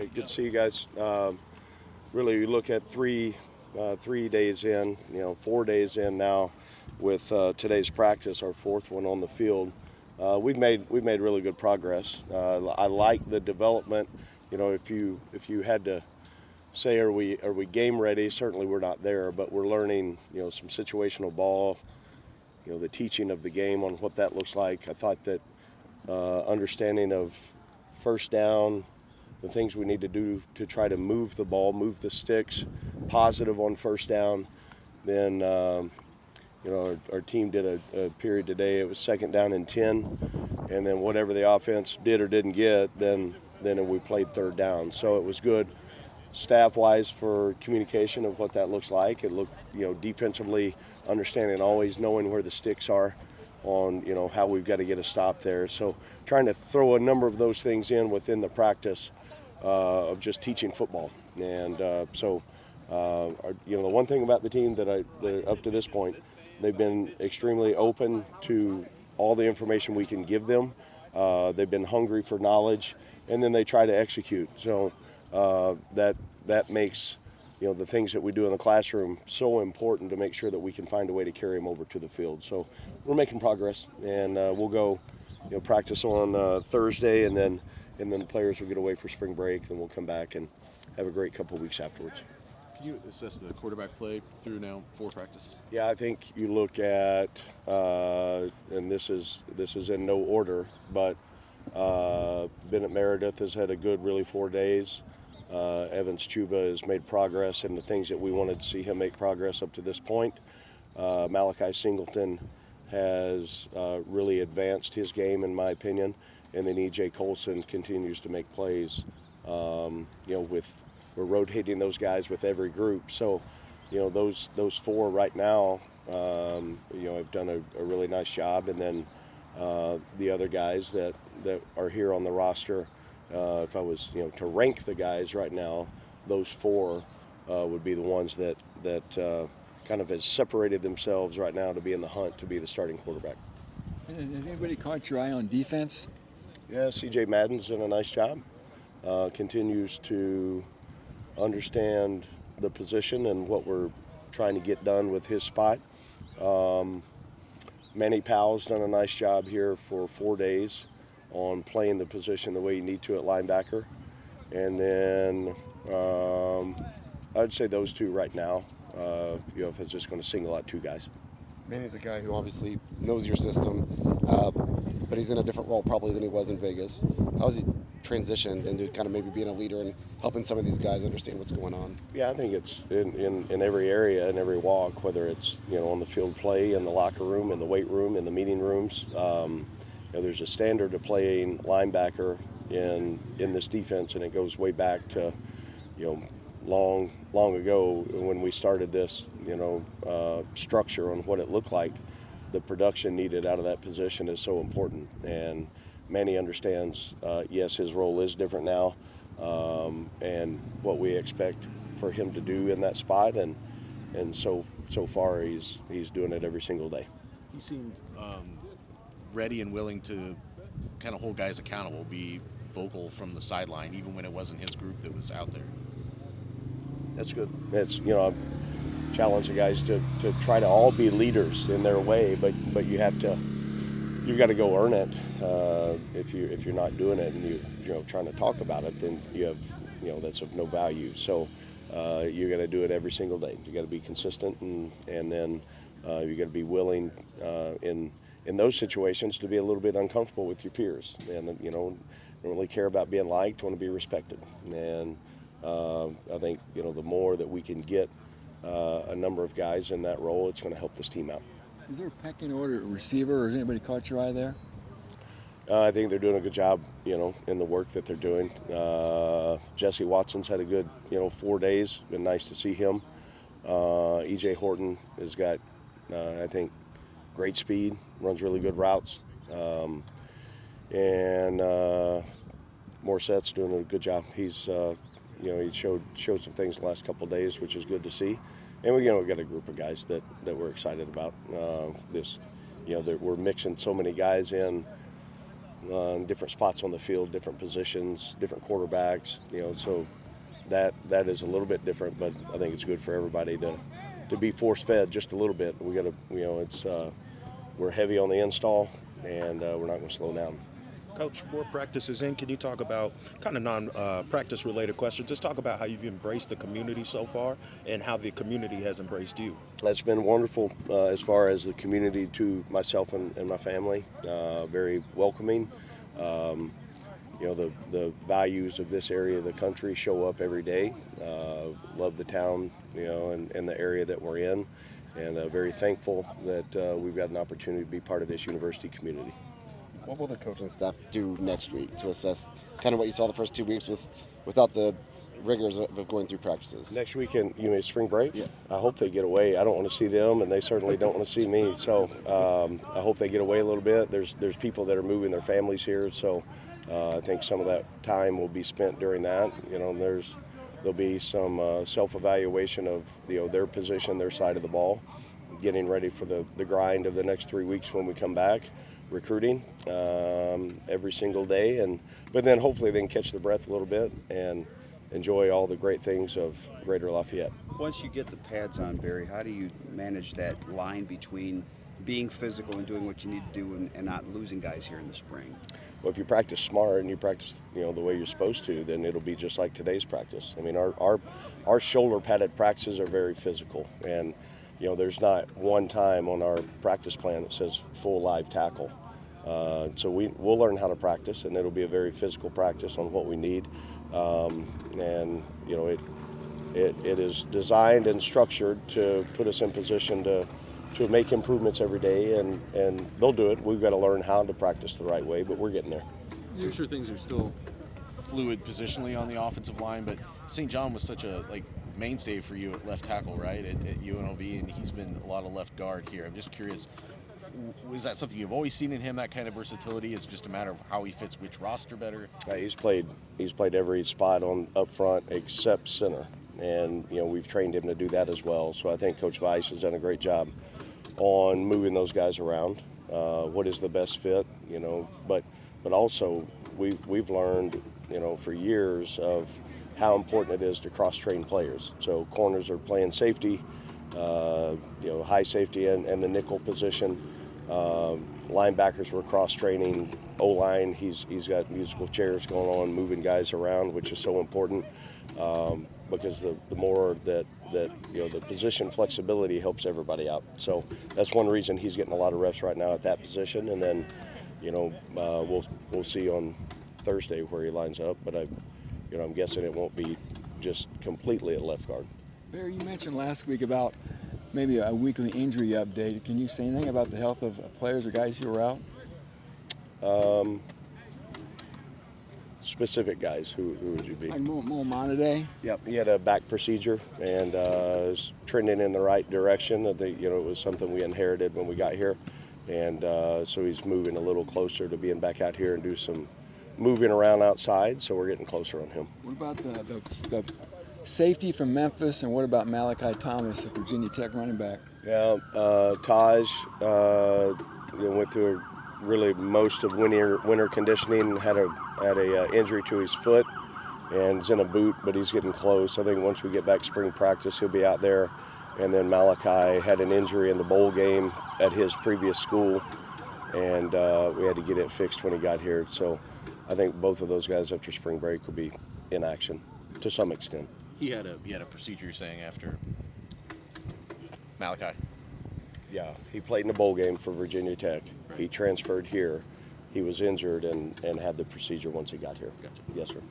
Hey, good to see you guys. Really, you look at 3 days in, 4 days in now, with today's practice, our fourth one on the field. We've made really good progress. I like the development. If you had to say, are we game ready? Certainly, we're not there, but we're learning, some situational ball. The teaching of the game on what that looks like. I thought that understanding of first down, the things we need to do to try to move the ball, move the sticks, positive on first down. Then, our team did a period today. It was second down and 10, and then whatever the offense did or didn't get, then we played third down. So it was good staff-wise for communication of what that looks like. It looked, defensively, understanding, always knowing where the sticks are on, how we've got to get a stop there. So trying to throw a number of those things in within the practice of just teaching football. And the one thing about the team that up to this point, they've been extremely open to all the information we can give them. They've been hungry for knowledge, and then they try to execute. So that makes the things that we do in the classroom so important to make sure that we can find a way to carry them over to the field. So we're making progress, and we'll go practice on Thursday, and then the players will get away for spring break. Then we'll come back and have a great couple of weeks afterwards. Can you assess the quarterback play through now 4 practices? Yeah, I think you look at, and this is in no order, but Bennett Meredith has had a good, really 4 days. Evans Chuba has made progress in the things that we wanted to see him make progress up to this point. Malachi Singleton has really advanced his game, in my opinion, and then E.J. Colson continues to make plays. We're rotating those guys with every group. So, those 4 right now, have done a really nice job. And then the other guys that are here on the roster, if I was, to rank the guys right now, those 4 would be the ones that kind of has separated themselves right now to be in the hunt to be the starting quarterback. Has anybody caught your eye on defense? Yeah, C.J. Madden's done a nice job. Continues to understand the position and what we're trying to get done with his spot. Manny Powell's done a nice job here for 4 days on playing the position the way you need to at linebacker. And then I'd say those 2 right now, if it's just going to single out 2 guys. Manny's a guy who obviously knows your system, but he's in a different role probably than he was in Vegas. How has he transitioned into kind of maybe being a leader and helping some of these guys understand what's going on? Yeah, I think it's in every area, in every walk, whether it's on the field play, in the locker room, in the weight room, in the meeting rooms. There's a standard to playing linebacker in this defense, and it goes way back to long ago when we started this structure on what it looked like. The production needed out of that position is so important, and Manny understands, yes, his role is different now, and what we expect for him to do in that spot, and so far he's doing it every single day. He seemed ready and willing to kind of hold guys accountable, be vocal from the sideline, even when it wasn't his group that was out there. That's good. That's I challenge the guys to try to all be leaders in their way, but you've got to go earn it. If you're not doing it and you're trying to talk about it, then you have that's of no value. So you got to do it every single day. You got to be consistent, and then you got to be willing in those situations to be a little bit uncomfortable with your peers, and don't really care about being liked, want to be respected. And I think the more that we can get a number of guys in that role, it's going to help this team out. Is there a pecking order at receiver, or has anybody caught your eye there? I think they're doing a good job, in the work that they're doing. Jesse Watson's had a good, 4 days. Been nice to see him. E.J. Horton has got, I think, great speed, runs really good routes. And Morset's doing a good job. He's, he showed some things the last couple of days, which is good to see. And we got a group of guys that we're excited about. That we're mixing so many guys in different spots on the field, different positions, different quarterbacks. So that is a little bit different, but I think it's good for everybody to be force fed just a little bit. We got to, it's we're heavy on the install, and we're not going to slow down. Coach, 4 practices in, can you talk about kind of non-practice related questions? Just talk about how you've embraced the community so far and how the community has embraced you. That's been wonderful as far as the community to myself and my family. Very welcoming. The values of this area of the country show up every day. Love the town, and the area that we're in, and very thankful that we've got an opportunity to be part of this university community. What will the coaching staff do next week to assess kind of what you saw the first 2 weeks without the rigors of going through practices? Next weekend, you mean spring break? Yes. I hope they get away. I don't want to see them, and they certainly don't want to see me. So I hope they get away a little bit. There's people that are moving their families here, so I think some of that time will be spent during that. There'll be some self-evaluation of their position, their side of the ball, getting ready for the grind of the next 3 weeks when we come back. Recruiting every single day, but then hopefully they can catch their breath a little bit and enjoy all the great things of Greater Lafayette. Once you get the pads on, Barry, how do you manage that line between being physical and doing what you need to do and not losing guys here in the spring? Well, if you practice smart and you practice the way you're supposed to, then it'll be just like today's practice. I mean, our shoulder padded practices are very physical, and there's not one time on our practice plan that says full live tackle. So we'll learn how to practice, and it'll be a very physical practice on what we need. And it is designed and structured to put us in position to make improvements every day, and they'll do it. We've got to learn how to practice the right way, but we're getting there. I'm sure things are still fluid positionally on the offensive line, but St. John was such a mainstay for you at left tackle, right, at UNLV, and he's been a lot of left guard here. I'm just curious, is that something you've always seen in him, that kind of versatility? Is it just a matter of how he fits which roster better? He's played every spot on up front except center, and we've trained him to do that as well. So I think Coach Weiss has done a great job on moving those guys around. What is the best fit, but also we've learned for years of how important it is to cross-train players. So corners are playing safety, high safety and the nickel position. Linebackers were cross-training. O-line, he's got musical chairs going on, moving guys around, which is so important because the more that the position flexibility helps everybody out. So that's one reason he's getting a lot of reps right now at that position. And then we'll see on Thursday where he lines up. But I'm guessing it won't be just completely at left guard. Barry, you mentioned last week about maybe a weekly injury update. Can you say anything about the health of players or guys who are out? Specific guys, who would you be? Like Mo Monaday? Yep, he had a back procedure and is trending in the right direction. I think, it was something we inherited when we got here. And so he's moving a little closer to being back out here and do some moving around outside, so we're getting closer on him. What about the safety from Memphis, and what about Malachi Thomas, the Virginia Tech running back? Yeah, Taj went through really most of winter conditioning, had a injury to his foot and is in a boot, but he's getting close. I think once we get back spring practice, he'll be out there. And then Malachi had an injury in the bowl game at his previous school, and we had to get it fixed when he got here. So I think both of those guys after spring break will be in action to some extent. He had a procedure, you're saying, after Malachi? Yeah, he played in a bowl game for Virginia Tech. Right. He transferred here. He was injured and had the procedure once he got here. Gotcha. Yes, sir.